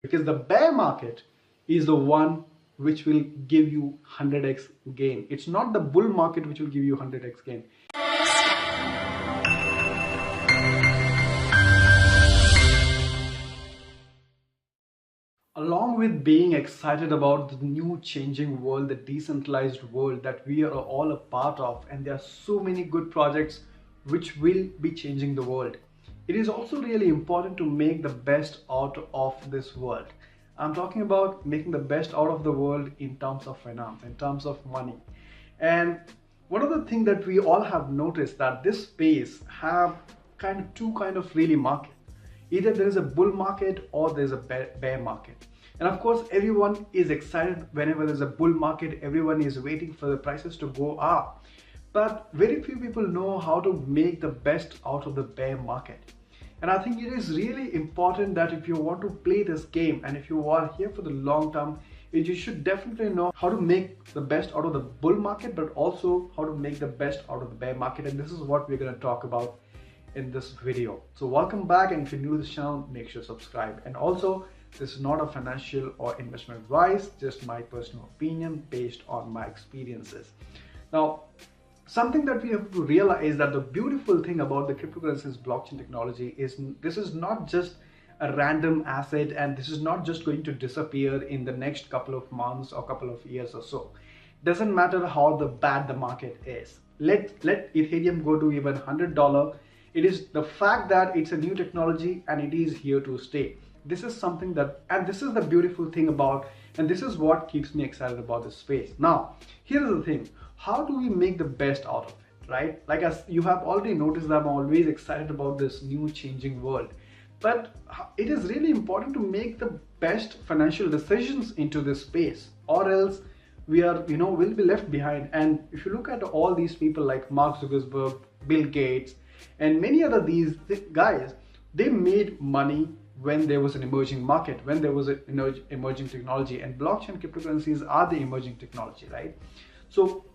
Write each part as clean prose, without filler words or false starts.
because the bear market is the one which will give you 100x gain. It's not the bull market which will give you 100x gain. Along with being excited about the new changing world, the decentralized world that we are all a part of, and there are so many good projects which will be changing the world, it is also really important to make the best out of this world. I'm talking about making the best out of the world in terms of finance, in terms of money. And one of the things that we all have noticed that this space have two kind of really market. Either there is a bull market or there's a bear market. And of course, everyone is excited whenever there's a bull market. Everyone is waiting for the prices to go up. But very few people know how to make the best out of the bear market. And I think it is really important that if you want to play this game and if you are here for the long term, you should definitely know how to make the best out of the bull market, but also how to make the best out of the bear market. And this is what we're going to talk about in this video. So welcome back, and if you're new to this channel, make sure to subscribe. And also, this is not a financial or investment advice, just my personal opinion based on my experiences. Now, something that we have to realize that the beautiful thing about the cryptocurrencies blockchain technology is this is not just a random asset, and this is not just going to disappear in the next couple of months or couple of years or so. Doesn't matter how bad the market is. Let Ethereum go to even $100. It is the fact that it's a new technology and it is here to stay. This is something that, and this is the beautiful thing about, and this is what keeps me excited about this space. Now, here's the thing. How do we make the best out of it, right? Like, as you have already noticed that I'm always excited about this new changing world. But it is really important to make the best financial decisions into this space, or else we are, will be left behind. And if you look at all these people like Mark Zuckerberg, Bill Gates, and many other these guys, they made money when there was an emerging market, when there was an emerging technology, and blockchain cryptocurrencies are the emerging technology, right? So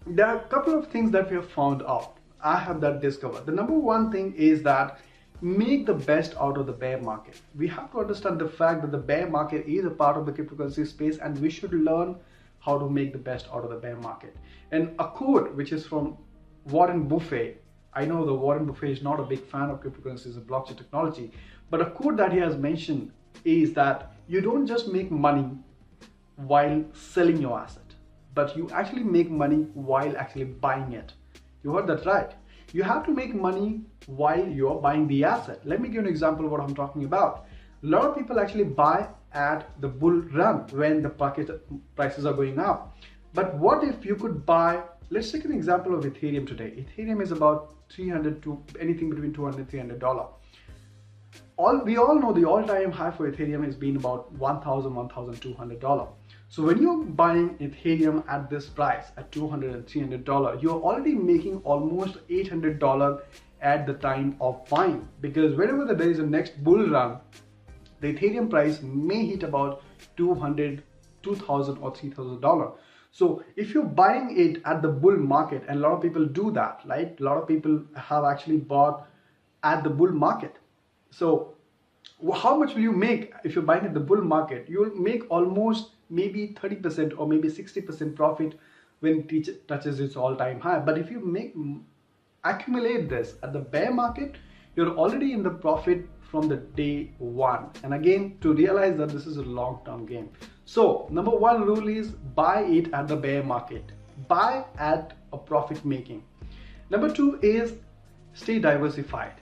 there are a couple of things that we have found out. I have that discovered. The number one thing is that make the best out of the bear market. We have to understand the fact that the bear market is a part of the cryptocurrency space, and we should learn how to make the best out of the bear market. And a quote which is from Warren Buffett. I know the Warren Buffett is not a big fan of cryptocurrencies and blockchain technology, but a quote that he has mentioned is that you don't just make money while selling your asset, but you actually make money while actually buying it. You heard that right. You have to make money while you're buying the asset. Let me give you an example of what I'm talking about. A lot of people actually buy at the bull run when the prices are going up. But what if you could buy, let's take an example of Ethereum today. Ethereum is about $300 to anything between $200 and $300. We all know the all-time high for Ethereum has been about $1,000, $1,200. So when you're buying Ethereum at this price, at $200 and $300, you're already making almost $800 at the time of buying. Because whenever there is a next bull run, the Ethereum price may hit about $200, $2,000 or $3,000. So if you're buying it at the bull market, and a lot of people do that, right? A lot of people have actually bought at the bull market. So how much will you make if you're buying at the bull market? You'll make almost maybe 30% or maybe 60% profit when it touches its all-time high. But if you accumulate this at the bear market, you're already in the profit from the day one. And again, to realize that this is a long-term game. So number one rule is buy it at the bear market. Buy at a profit making. Number two is stay diversified.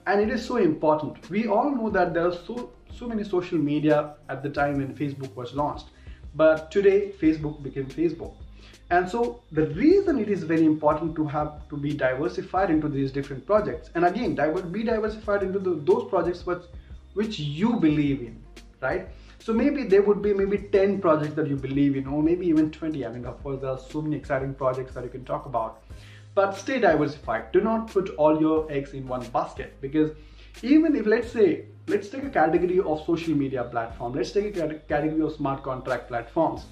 And it is so important. We all know that there are so many social media at the time when Facebook was launched. But today, Facebook became Facebook. And so the reason it is very important to be diversified into these different projects. And again, be diversified into those projects which you believe in, right? So maybe there would be maybe 10 projects that you believe in, or maybe even 20. I mean, of course, there are so many exciting projects that you can talk about. But stay diversified. Do not put all your eggs in one basket, because even if, let's take a category of social media platform. Let's take a category of smart contract platforms.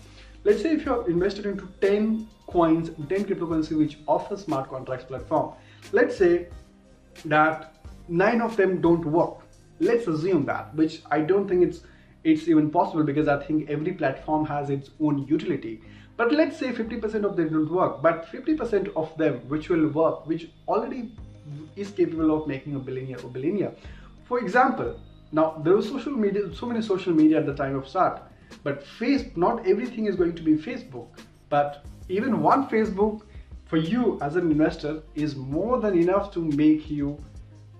Let's say if you're invested into 10 coins, 10 cryptocurrency which offer smart contracts platform. Let's say that 9 of them don't work. Let's assume that, which I don't think it's even possible because I think every platform has its own utility. But let's say 50% of them don't work, but 50% of them which will work, which already is capable of making a billionaire or billionaire. For example, now there was social media, so many social media at the time of start, but not everything is going to be Facebook, but even one Facebook for you as an investor is more than enough to make you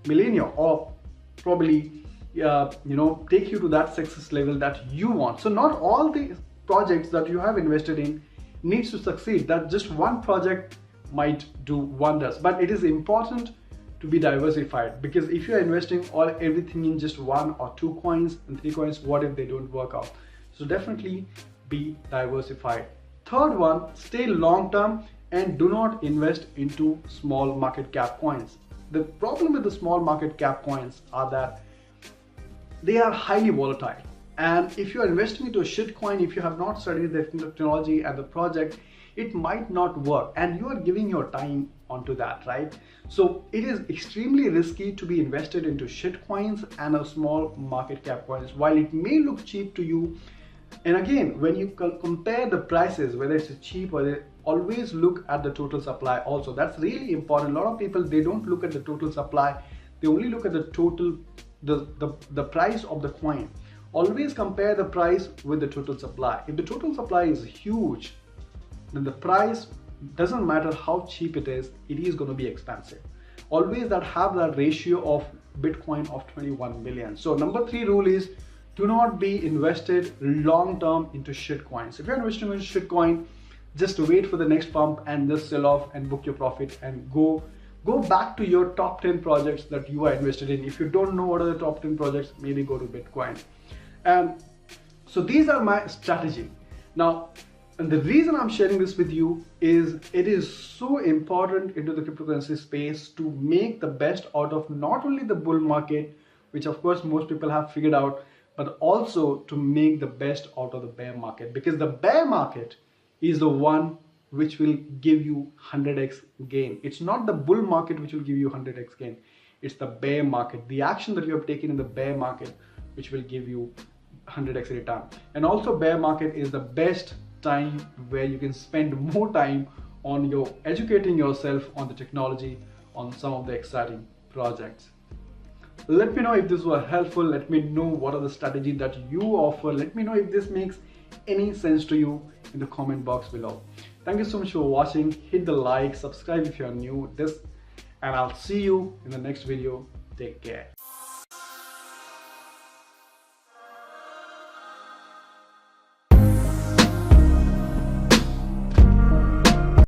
millionaire, or probably take you to that success level that you want. So not all the projects that you have invested in needs to succeed. That just one project might do wonders, but it is important to be diversified, because if you are investing everything in just one or two coins and three coins, what if they don't work out? So definitely be diversified. Third one, stay long term and do not invest into small market cap coins. The problem with the small market cap coins are that they are highly volatile, and if you are investing into a shit coin, if you have not studied the technology and the project, it might not work, and you are giving your time onto that, right? So it is extremely risky to be invested into shit coins and a small market cap coins. While it may look cheap to you, and again, when you compare the prices, whether it's cheap or they always look at the total supply also. That's really important. A lot of people, they don't look at the total supply, they only look at the total the price of the coin. Always compare the price with the total supply. If the total supply is huge, then the price doesn't matter how cheap it is going to be expensive. Always have that ratio of Bitcoin of 21 million. So number 3 rule is, do not be invested long term into shit coins. If you're investing in shit coin, just wait for the next pump and just sell off and book your profit and go back to your top 10 projects that you are invested in. If you don't know what are the top 10 projects, maybe go to Bitcoin. And so these are my strategy. Now, and the reason I'm sharing this with you is it is so important into the cryptocurrency space to make the best out of not only the bull market, which of course most people have figured out, but also to make the best out of the bear market, because the bear market is the one which will give you 100x gain. It's not the bull market which will give you 100x gain. It's the bear market, the action that you have taken in the bear market, which will give you 100x return. And also bear market is the best time where you can spend more time on educating yourself on the technology, on some of the exciting projects. Let me know if this was helpful. Let me know what are the strategies that you offer. Let me know if this makes any sense to you in the comment box below. Thank you so much for watching. Hit the like, subscribe if you are new, and I'll see you in the next video. Take care.